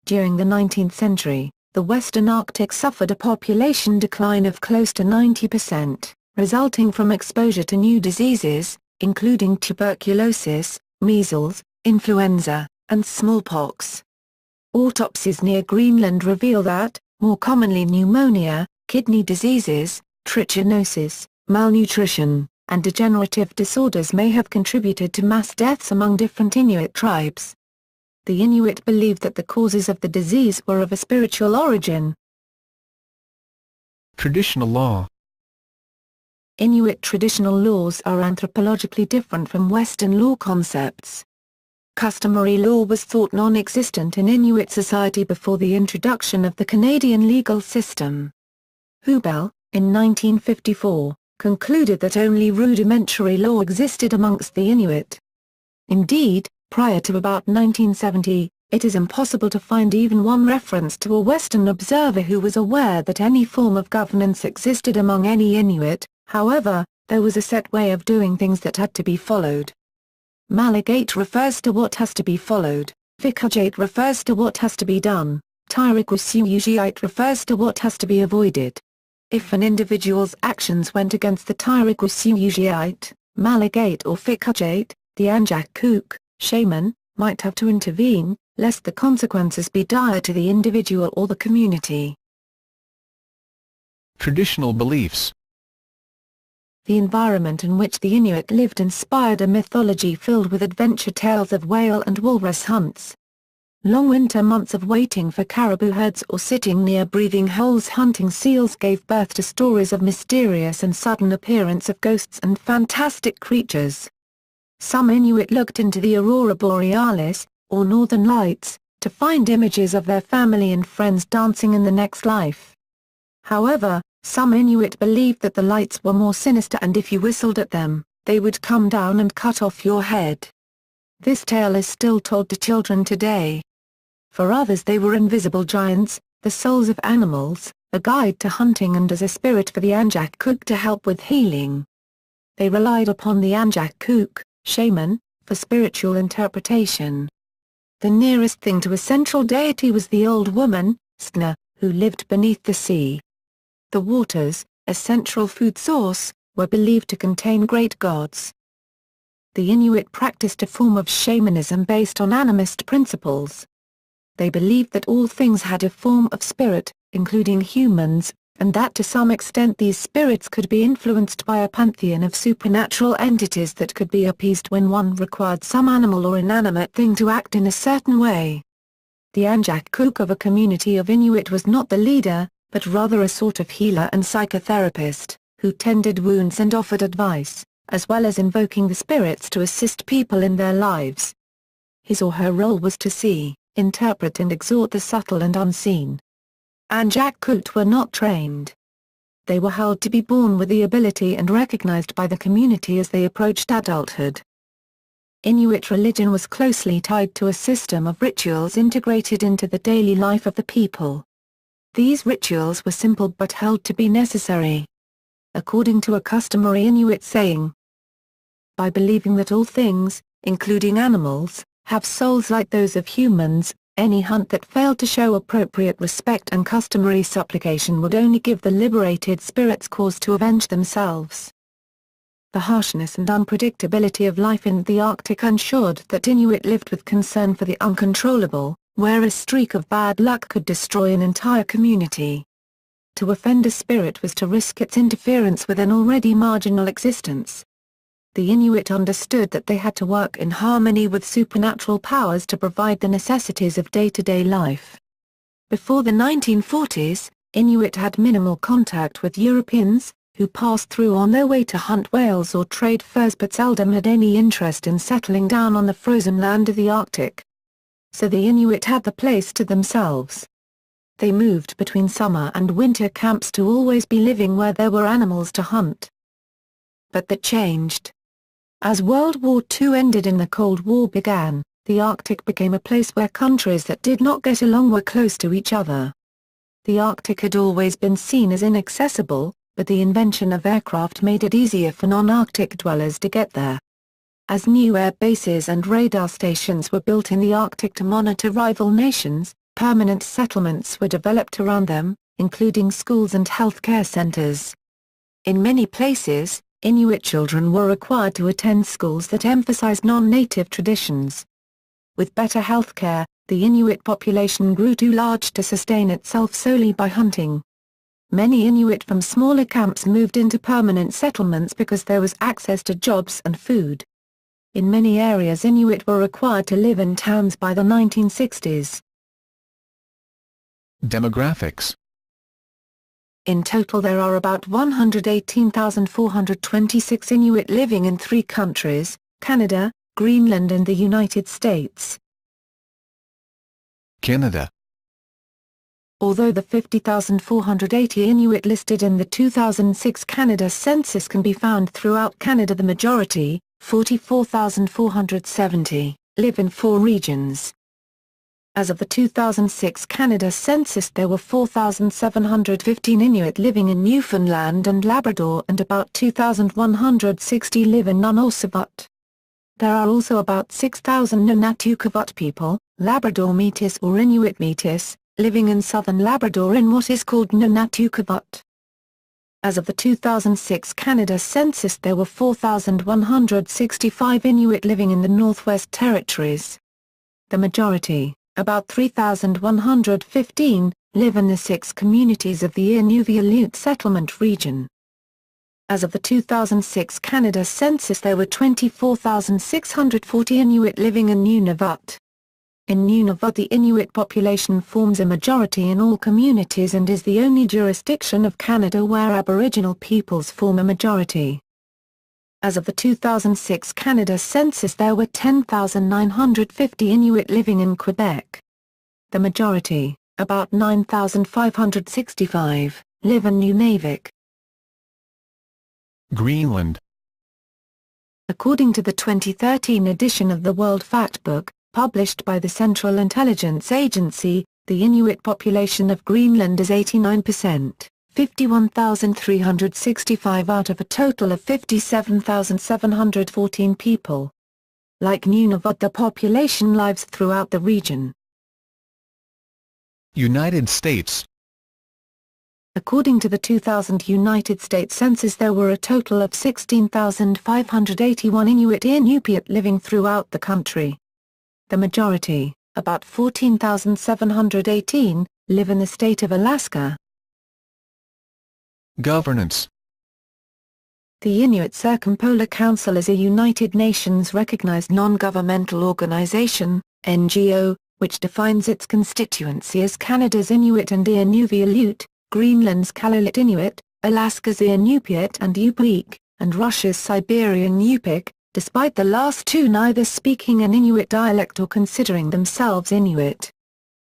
During the 19th century, the Western Arctic suffered a population decline of close to 90%, resulting from exposure to new diseases, including tuberculosis, measles, influenza, and smallpox. Autopsies near Greenland reveal that, more commonly pneumonia, kidney diseases, trichinosis, malnutrition, and degenerative disorders may have contributed to mass deaths among different Inuit tribes. The Inuit believed that the causes of the disease were of a spiritual origin. Traditional law. Inuit traditional laws are anthropologically different from Western law concepts. Customary law was thought non-existent in Inuit society before the introduction of the Canadian legal system. Hubel, in 1954, concluded that only rudimentary law existed amongst the Inuit. Indeed, prior to about 1970, it is impossible to find even one reference to a Western observer who was aware that any form of governance existed among any Inuit. However, there was a set way of doing things that had to be followed. Maligate refers to what has to be followed, Vicagate refers to what has to be done, Tirigusuugiite refers to what has to be avoided. If an individual's actions went against the Tirigusuugiite, Maligate or Vicagate, the Anjak Kook, shaman, might have to intervene, lest the consequences be dire to the individual or the community. Traditional beliefs. The environment in which the Inuit lived inspired a mythology filled with adventure tales of whale and walrus hunts. Long winter months of waiting for caribou herds or sitting near breathing holes hunting seals gave birth to stories of mysterious and sudden appearance of ghosts and fantastic creatures. Some Inuit looked into the aurora borealis, or northern lights, to find images of their family and friends dancing in the next life. However, some Inuit believed that the lights were more sinister and if you whistled at them, they would come down and cut off your head. This tale is still told to children today. For others they were invisible giants, the souls of animals, a guide to hunting and as a spirit for the Anjak Kook to help with healing. They relied upon the Anjak Kook, shaman, for spiritual interpretation. The nearest thing to a central deity was the old woman, Skna, who lived beneath the sea. The waters, a central food source, were believed to contain great gods. The Inuit practiced a form of shamanism based on animist principles. They believed that all things had a form of spirit, including humans, and that to some extent these spirits could be influenced by a pantheon of supernatural entities that could be appeased when one required some animal or inanimate thing to act in a certain way. The Anjak Kook of a community of Inuit was not the leader, but rather a sort of healer and psychotherapist, who tended wounds and offered advice, as well as invoking the spirits to assist people in their lives. His or her role was to see, interpret and exhort the subtle and unseen. Anjak Kook were not trained. They were held to be born with the ability and recognized by the community as they approached adulthood. Inuit religion was closely tied to a system of rituals integrated into the daily life of the people. These rituals were simple but held to be necessary. According to a customary Inuit saying, by believing that all things, including animals, have souls like those of humans, any hunt that failed to show appropriate respect and customary supplication would only give the liberated spirits cause to avenge themselves. The harshness and unpredictability of life in the Arctic ensured that Inuit lived with concern for the uncontrollable, where a streak of bad luck could destroy an entire community. To offend a spirit was to risk its interference with an already marginal existence. The Inuit understood that they had to work in harmony with supernatural powers to provide the necessities of day-to-day life. Before the 1940s, Inuit had minimal contact with Europeans, who passed through on their way to hunt whales or trade furs, but seldom had any interest in settling down on the frozen land of the Arctic. So the Inuit had the place to themselves. They moved between summer and winter camps to always be living where there were animals to hunt. But that changed. As World War II ended and the Cold War began, the Arctic became a place where countries that did not get along were close to each other. The Arctic had always been seen as inaccessible, but the invention of aircraft made it easier for non-Arctic dwellers to get there. As new air bases and radar stations were built in the Arctic to monitor rival nations, permanent settlements were developed around them, including schools and healthcare centers. In many places, Inuit children were required to attend schools that emphasized non-native traditions. With better healthcare, the Inuit population grew too large to sustain itself solely by hunting. Many Inuit from smaller camps moved into permanent settlements because there was access to jobs and food. In many areas, Inuit were required to live in towns by the 1960s. Demographics. In total there are about 118,426 Inuit living in 3 countries, Canada, Greenland and the United States. Canada. Although the 50,480 Inuit listed in the 2006 Canada census can be found throughout Canada, the majority, 44,470, live in 4 regions. As of the 2006 Canada census, there were 4,715 Inuit living in Newfoundland and Labrador and about 2,160 live in Nunavut. There are also about 6,000 Nunatukeewut people, Labrador Métis or Inuit Métis, living in southern Labrador in what is called Nunatukeewut. As of the 2006 Canada census, there were 4,165 Inuit living in the Northwest Territories. The majority, about 3,115, live in the 6 communities of the Inuvialut settlement region. As of the 2006 Canada census, there were 24,640 Inuit living in Nunavut. In Nunavut, the Inuit population forms a majority in all communities and is the only jurisdiction of Canada where Aboriginal peoples form a majority. As of the 2006 Canada census, there were 10,950 Inuit living in Quebec. The majority, about 9,565, live in Nunavik. Greenland. According to the 2013 edition of the World Factbook, published by the Central Intelligence Agency, the Inuit population of Greenland is 89%. 51,365 out of a total of 57,714 people. Like Nunavut, the population lives throughout the region. United States. According to the 2000 United States Census, there were a total of 16,581 Inuit living throughout the country. The majority, about 14,718, live in the state of Alaska. Governance. The Inuit Circumpolar Council is a United Nations recognized non-governmental organization, NGO, which defines its constituency as Canada's Inuit and Inuvialut, Greenland's Kalaalleq Inuit, Alaska's Inupiat and Yupik, and Russia's Siberian Yupik, despite the last 2 neither speaking an Inuit dialect or considering themselves Inuit.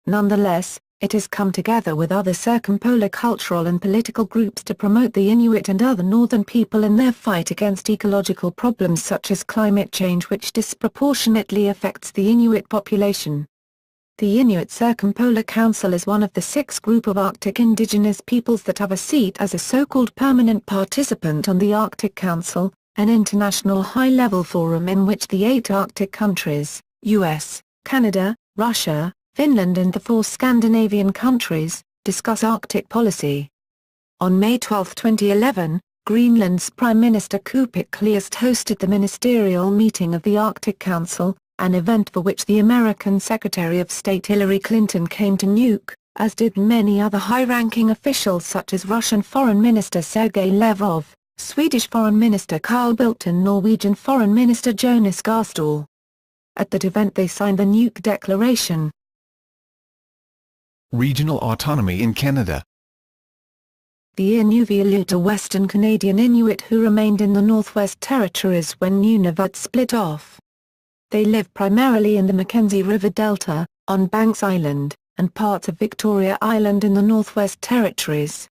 Nonetheless, it has come together with other circumpolar cultural and political groups to promote the Inuit and other northern people in their fight against ecological problems such as climate change, which disproportionately affects the Inuit population. The Inuit Circumpolar Council is one of the 6 group of Arctic indigenous peoples that have a seat as a so-called permanent participant on the Arctic Council, an international high-level forum in which the 8 Arctic countries, US, Canada, Russia, Finland and the 4 Scandinavian countries, discuss Arctic policy. On May 12, 2011, Greenland's Prime Minister Kuupik Kleist hosted the ministerial meeting of the Arctic Council, an event for which the American Secretary of State Hillary Clinton came to Nuuk, as did many other high-ranking officials such as Russian Foreign Minister Sergei Lavrov, Swedish Foreign Minister Carl Bildt and Norwegian Foreign Minister Jonas Gahr Store. At that event they signed the Nuuk Declaration. Regional autonomy in Canada. The Inuvialut are Western Canadian Inuit who remained in the Northwest Territories when Nunavut split off. They live primarily in the Mackenzie River Delta, on Banks Island, and parts of Victoria Island in the Northwest Territories.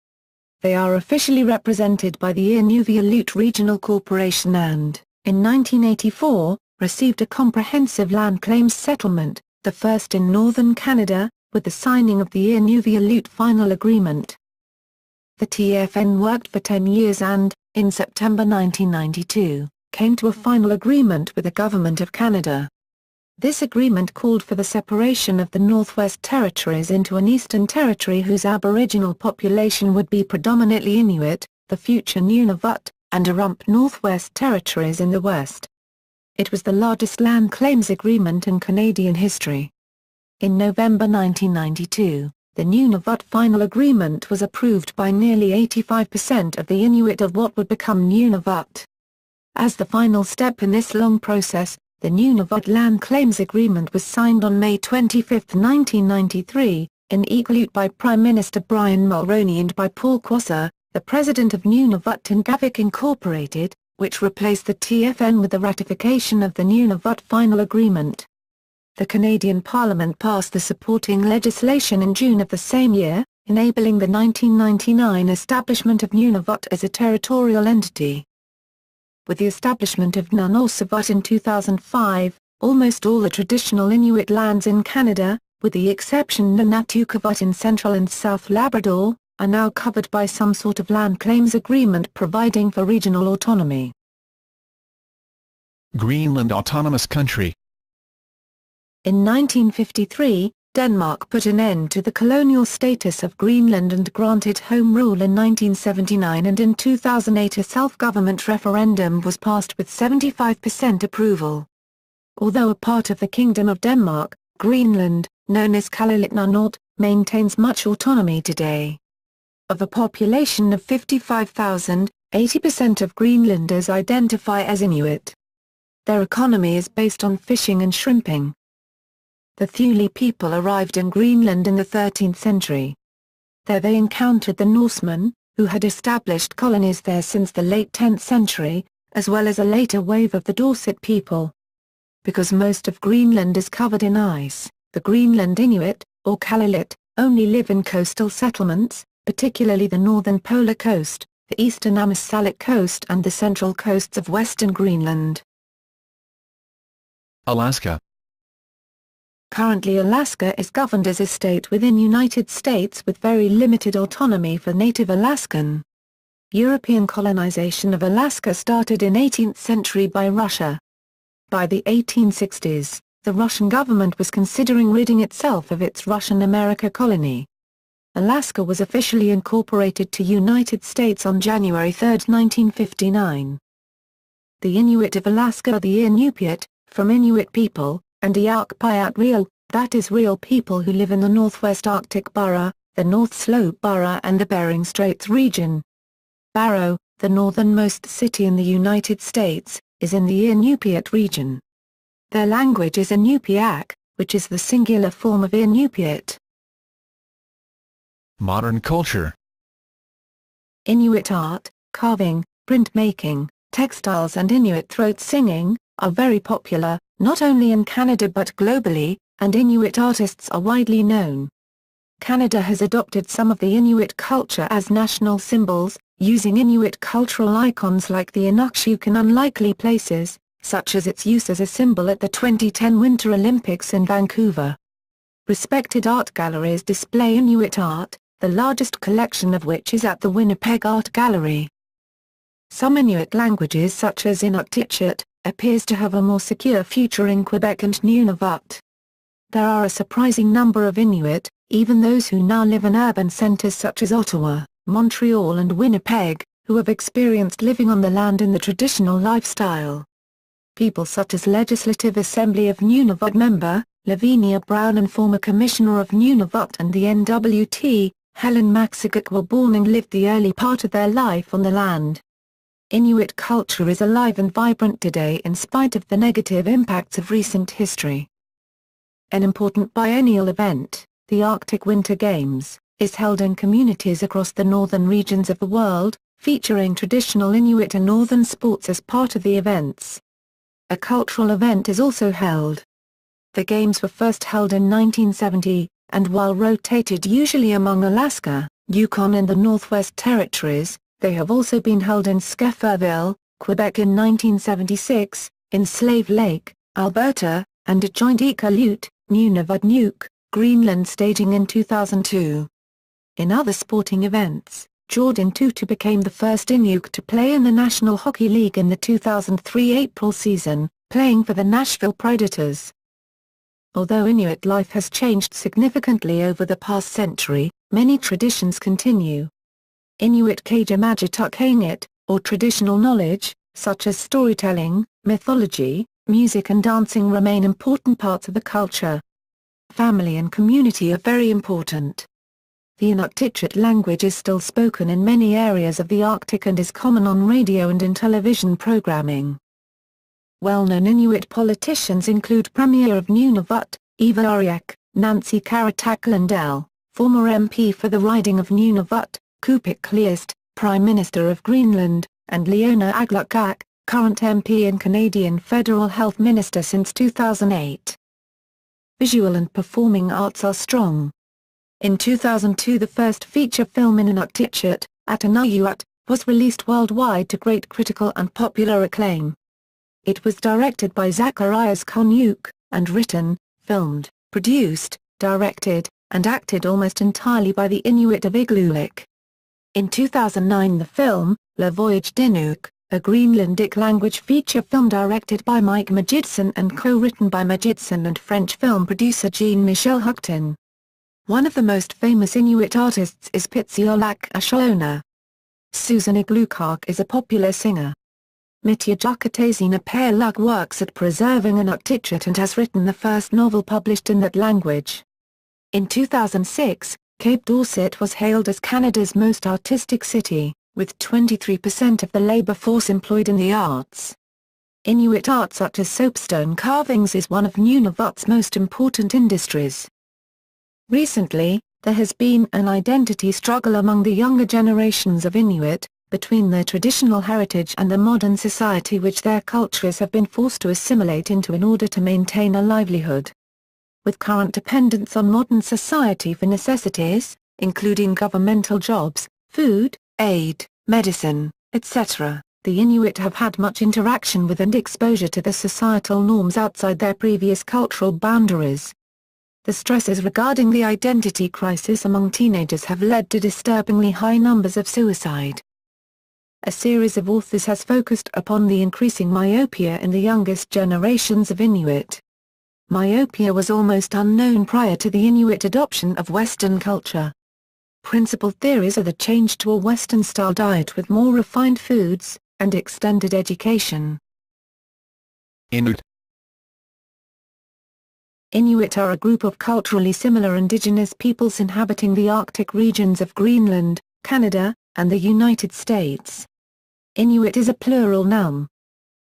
They are officially represented by the Inuvialut Regional Corporation and, in 1984, received a comprehensive land claims settlement, the first in northern Canada, with the signing of the Inuvialut Final Agreement. The TFN worked for 10 years and, in September 1992, came to a final agreement with the Government of Canada. This agreement called for the separation of the Northwest Territories into an Eastern Territory whose aboriginal population would be predominantly Inuit, the future Nunavut, and a rump Northwest Territories in the west. It was the largest land claims agreement in Canadian history. In November 1992, the Nunavut Final Agreement was approved by nearly 85% of the Inuit of what would become Nunavut. As the final step in this long process, the Nunavut Land Claims Agreement was signed on May 25, 1993, in Iqaluit by Prime Minister Brian Mulroney and by Paul Quasar, the president of Nunavut Ingavik Incorporated, which replaced the TFN with the ratification of the Nunavut Final Agreement. The Canadian Parliament passed the supporting legislation in June of the same year, enabling the 1999 establishment of Nunavut as a territorial entity. With the establishment of Nunavut in 2005, almost all the traditional Inuit lands in Canada, with the exception of Nunatukevat in Central and South Labrador, are now covered by some sort of land claims agreement providing for regional autonomy. Greenland Autonomous Country. In 1953, Denmark put an end to the colonial status of Greenland and granted Home Rule in 1979, and in 2008 a self-government referendum was passed with 75% approval. Although a part of the Kingdom of Denmark, Greenland, known as Kalaallit Nunaat, maintains much autonomy today. Of a population of 55,000, 80% of Greenlanders identify as Inuit. Their economy is based on fishing and shrimping. The Thule people arrived in Greenland in the 13th century. There they encountered the Norsemen, who had established colonies there since the late 10th century, as well as a later wave of the Dorset people. Because most of Greenland is covered in ice, the Greenland Inuit, or Kalaallit, only live in coastal settlements, particularly the northern polar coast, the eastern Ammassalik coast and the central coasts of western Greenland. Alaska. Currently Alaska is governed as a state within United States with very limited autonomy for native Alaskan. European colonization of Alaska started in 18th century by Russia. By the 1860s, the Russian government was considering ridding itself of its Russian America colony. Alaska was officially incorporated to United States on January 3, 1959. The Inuit of Alaska are the Inupiat, from Inuit people, and Iaqpiat Real, that is real people who live in the Northwest Arctic Borough, the North Slope Borough and the Bering Straits region. Barrow, the northernmost city in the United States, is in the Inupiat region. Their language is Inupiaq, which is the singular form of Inupiat. Modern culture. Inuit art, carving, printmaking, textiles and Inuit throat singing, are very popular, not only in Canada but globally, and Inuit artists are widely known. Canada has adopted some of the Inuit culture as national symbols, using Inuit cultural icons like the Inukshuk in unlikely places, such as its use as a symbol at the 2010 Winter Olympics in Vancouver. Respected art galleries display Inuit art, the largest collection of which is at the Winnipeg Art Gallery. Some Inuit languages such as Inuktitut, appears to have a more secure future in Quebec and Nunavut. There are a surprising number of Inuit, even those who now live in urban centres such as Ottawa, Montreal and Winnipeg, who have experienced living on the land in the traditional lifestyle. People such as Legislative Assembly of Nunavut member, Lavinia Brown and former Commissioner of Nunavut and the NWT, Helen Maxiguk were born and lived the early part of their life on the land. Inuit culture is alive and vibrant today in spite of the negative impacts of recent history. An important biennial event, the Arctic Winter Games, is held in communities across the northern regions of the world, featuring traditional Inuit and northern sports as part of the events. A cultural event is also held. The games were first held in 1970, and while rotated usually among Alaska, Yukon and the Northwest Territories, they have also been held in Schefferville, Quebec in 1976, in Slave Lake, Alberta, and at joint Iqaluit, Nunavut, Greenland staging in 2002. In other sporting events, Jordan Tutu became the first Inuit to play in the National Hockey League in the 2003 April season, playing for the Nashville Predators. Although Inuit life has changed significantly over the past century, many traditions continue. Inuit Kajamajitukhainit, or traditional knowledge, such as storytelling, mythology, music and dancing remain important parts of the culture. Family and community are very important. The Inuktitut language is still spoken in many areas of the Arctic and is common on radio and in television programming. Well-known Inuit politicians include Premier of Nunavut, Eva Ariak, Nancy Karataklandel, former MP for the riding of Nunavut, Kupik Kleist, Prime Minister of Greenland, and Leona Aglukkaq, current MP and Canadian Federal Health Minister since 2008. Visual and performing arts are strong. In 2002 the first feature film in Inuktitut, Atanayuat, was released worldwide to great critical and popular acclaim. It was directed by Zacharias Konyuk, and written, filmed, produced, directed, and acted almost entirely by the Inuit of Igloolik. In 2009 the film, Le Voyage d'Inuk, a Greenlandic language feature film directed by Mike Magidson and co-written by Magidson and French film producer Jean-Michel Hucktin. One of the most famous Inuit artists is Pitsiolak Ashona. Susan Iglukak is a popular singer. Mitya Jukatazina Pairlug works at preserving Inuktitut and has written the first novel published in that language. In 2006, Cape Dorset was hailed as Canada's most artistic city, with 23% of the labour force employed in the arts. Inuit art such as soapstone carvings is one of Nunavut's most important industries. Recently, there has been an identity struggle among the younger generations of Inuit, between their traditional heritage and the modern society which their cultures have been forced to assimilate into in order to maintain a livelihood. With current dependence on modern society for necessities, including governmental jobs, food, aid, medicine, etc., the Inuit have had much interaction with and exposure to the societal norms outside their previous cultural boundaries. The stresses regarding the identity crisis among teenagers have led to disturbingly high numbers of suicide. A series of authors has focused upon the increasing myopia in the youngest generations of Inuit. Myopia was almost unknown prior to the Inuit adoption of Western culture. Principal theories are the change to a Western-style diet with more refined foods, and extended education. Inuit. Inuit are a group of culturally similar indigenous peoples inhabiting the Arctic regions of Greenland, Canada, and the United States. Inuit is a plural noun.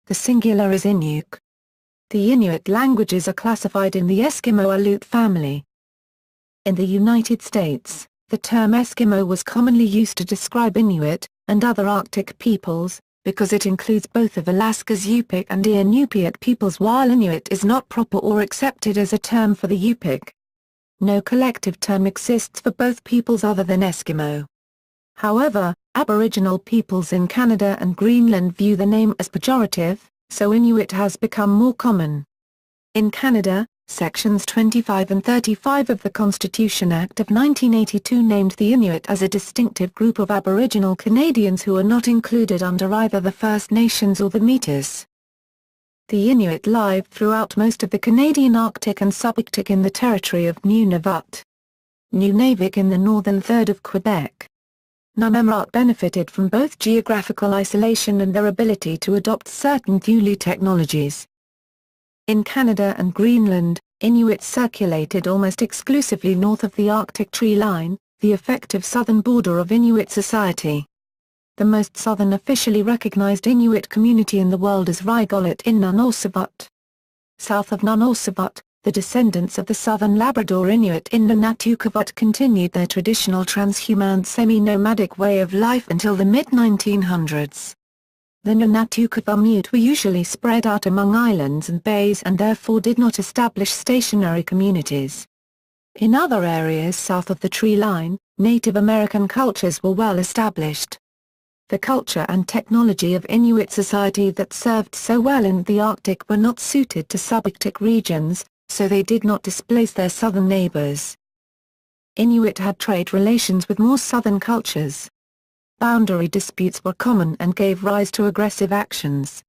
The singular is Inuk. The Inuit languages are classified in the Eskimo-Aleut family. In the United States, the term Eskimo was commonly used to describe Inuit, and other Arctic peoples, because it includes both of Alaska's Yupik and Inupiat peoples while Inuit is not proper or accepted as a term for the Yupik. No collective term exists for both peoples other than Eskimo. However, Aboriginal peoples in Canada and Greenland view the name as pejorative, so Inuit has become more common. In Canada, Sections 25 and 35 of the Constitution Act of 1982 named the Inuit as a distinctive group of Aboriginal Canadians who are not included under either the First Nations or the Métis. The Inuit live throughout most of the Canadian Arctic and Subarctic in the territory of Nunavut. Nunavik in the northern third of Quebec. Nunavut benefited from both geographical isolation and their ability to adopt certain Thule technologies. In Canada and Greenland, Inuit circulated almost exclusively north of the Arctic tree line, the effective southern border of Inuit society. The most southern officially recognized Inuit community in the world is Rigolet in Nunavut. South of Nunavut, the descendants of the southern Labrador Inuit in the Nunatukeewut continued their traditional transhumant semi-nomadic way of life until the mid-1900s. The Nunatukeewut were usually spread out among islands and bays and therefore did not establish stationary communities. In other areas south of the tree line, Native American cultures were well established. The culture and technology of Inuit society that served so well in the Arctic were not suited to subarctic regions, so they did not displace their southern neighbors. Inuit had trade relations with more southern cultures. Boundary disputes were common and gave rise to aggressive actions.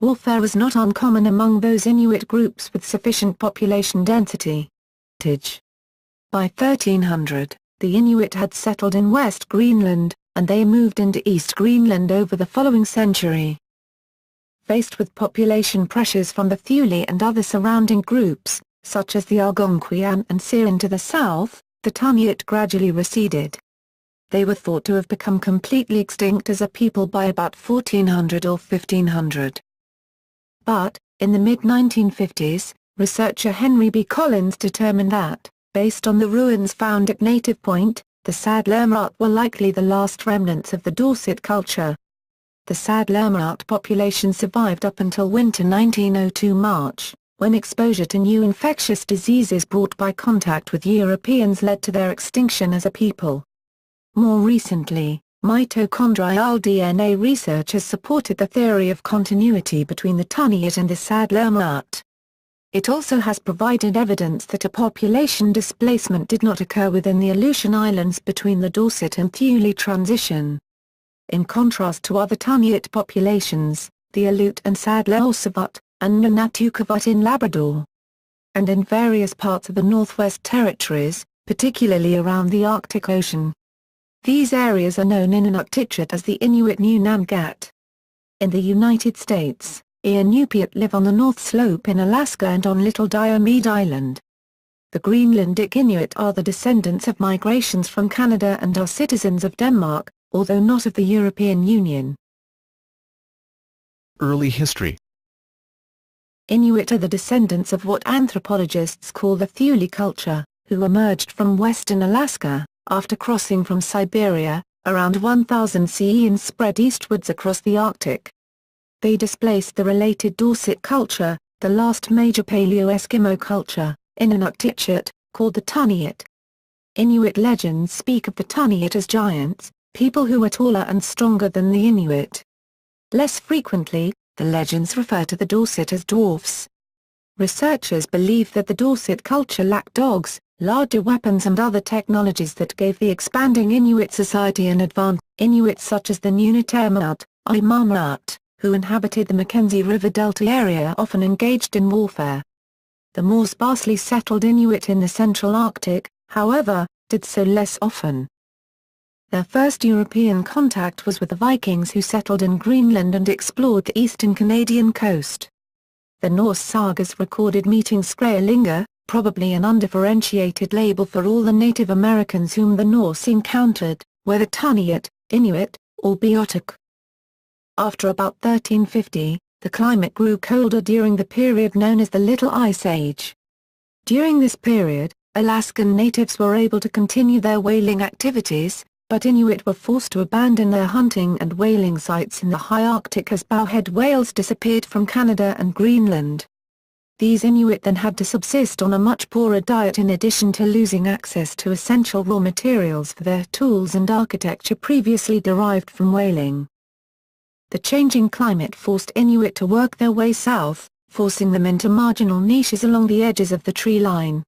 Warfare was not uncommon among those Inuit groups with sufficient population density. By 1300, the Inuit had settled in West Greenland, and they moved into East Greenland over the following century. Faced with population pressures from the Thule and other surrounding groups, such as the Algonquian and Siouan to the south, the Inuit gradually receded. They were thought to have become completely extinct as a people by about 1400 or 1500. But, in the mid-1950s, researcher Henry B. Collins determined that, based on the ruins found at Native Point, the Sadlermiut were likely the last remnants of the Dorset culture. The Sadlermiut population survived up until winter 1902 March, when exposure to new infectious diseases brought by contact with Europeans led to their extinction as a people. More recently, mitochondrial DNA research has supported the theory of continuity between the Inuit and the Sadlermiut. It also has provided evidence that a population displacement did not occur within the Aleutian Islands between the Dorset and Thule transition. In contrast to other Inuit populations, the Aleut and Sadler-Ossivut, and Nunatukeewut in Labrador, and in various parts of the Northwest Territories, particularly around the Arctic Ocean. These areas are known in Inuktitut as the Inuit Nunangat. In the United States, Inupiat live on the North Slope in Alaska and on Little Diomede Island. The Greenlandic Inuit are the descendants of migrations from Canada and are citizens of Denmark, although not of the European Union. Early history. Inuit are the descendants of what anthropologists call the Thule culture, who emerged from western Alaska, after crossing from Siberia, around 1000 CE and spread eastwards across the Arctic. They displaced the related Dorset culture, the last major Paleo-Eskimo culture, in Inuktitut, called the Inuit. Inuit legends speak of the Inuit as giants, people who were taller and stronger than the Inuit. Less frequently, the legends refer to the Dorset as dwarfs. Researchers believe that the Dorset culture lacked dogs, larger weapons and other technologies that gave the expanding Inuit society an advantage. Inuits such as the Nunatukeewut, Imamut, who inhabited the Mackenzie River Delta area often engaged in warfare. The more sparsely settled Inuit in the central Arctic, however, did so less often. Their first European contact was with the Vikings who settled in Greenland and explored the eastern Canadian coast. The Norse sagas recorded meeting Skraelinga, probably an undifferentiated label for all the Native Americans whom the Norse encountered, whether Inuit, Inuit, or Beothuk. After about 1350, the climate grew colder during the period known as the Little Ice Age. During this period, Alaskan natives were able to continue their whaling activities, but Inuit were forced to abandon their hunting and whaling sites in the high Arctic as bowhead whales disappeared from Canada and Greenland. These Inuit then had to subsist on a much poorer diet in addition to losing access to essential raw materials for their tools and architecture previously derived from whaling. The changing climate forced Inuit to work their way south, forcing them into marginal niches along the edges of the tree line,